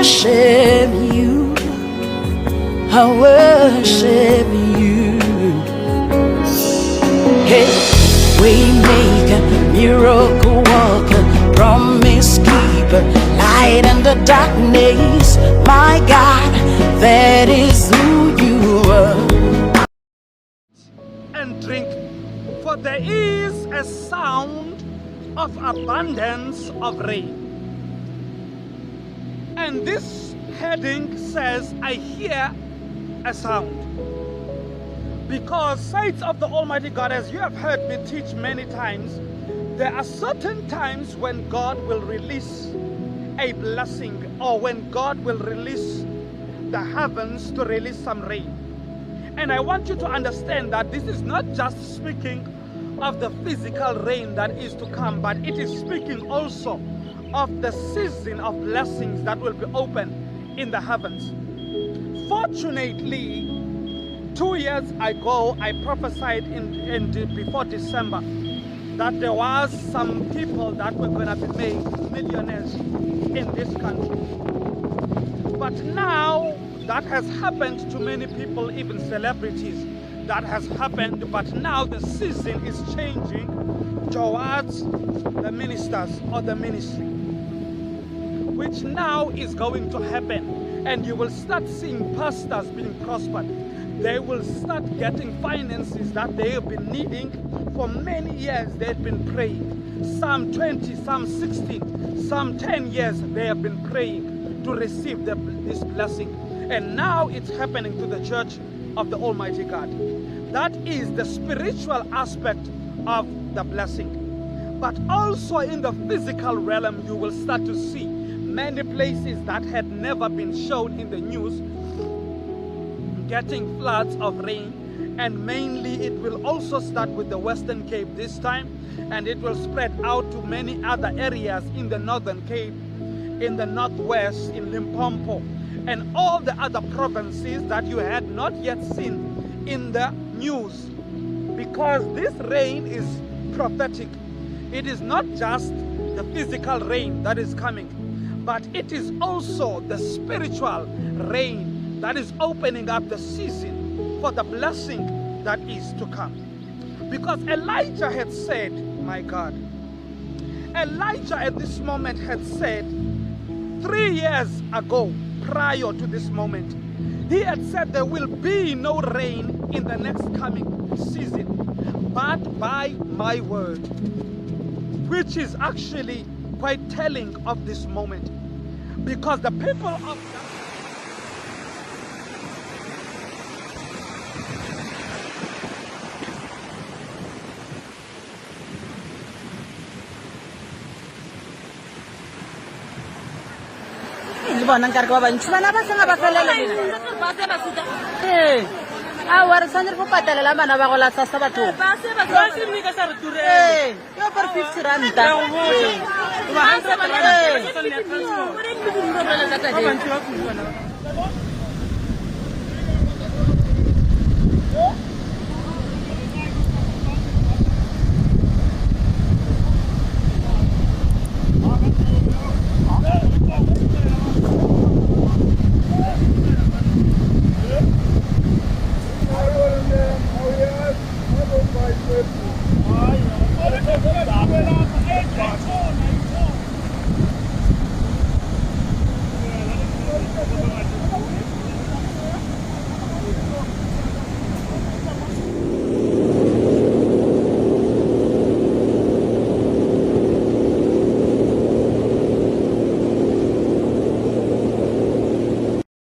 worship you. I worship you. Hey, waymaker, miracle worker, promise keeper, light in the darkness. My God, that is who you are. And drink, for there is a sound of abundance of rain. And this heading says, I hear a sound. Because, saints of the Almighty God, as you have heard me teach many times, there are certain times when God will release a blessing, or when God will release the heavens to release some rain. And I want you to understand that this is not just speaking of the physical rain that is to come, but it is speaking also of the season of blessings that will be open in the heavens. Fortunately, 2 years ago, I prophesied before December that there was some people that were going to be made millionaires in this country. But now, that has happened to many people, even celebrities. That has happened, but now the season is changing towards the ministers or the ministry, which now is going to happen. And you will start seeing pastors being prospered. They will start getting finances that they have been needing for many years. They've been praying. Some 20, some 16, some 10 years they have been praying to receive this blessing. And now it's happening to the church of the Almighty God. That is the spiritual aspect of the blessing. But also in the physical realm, you will start to see many places that had never been shown in the news getting floods of rain. And mainly it will also start with the Western Cape this time, and it will spread out to many other areas in the Northern Cape, in the Northwest, in Limpopo, and all the other provinces that you had not yet seen in the news. Because this rain is prophetic. It is not just the physical rain that is coming, but it is also the spiritual rain that is opening up the season for the blessing that is to come. Because Elijah had said, my God, Elijah at this moment had said 3 years ago, prior to this moment, he had said there will be no rain in the next coming season, but by my word, which is actually quite telling of this moment. Because the people of bona nkare ke ba bantši bana ba sena ba felela awa re tshwanetse go patelela bana ba go latsa bathong ke opere 50 ranta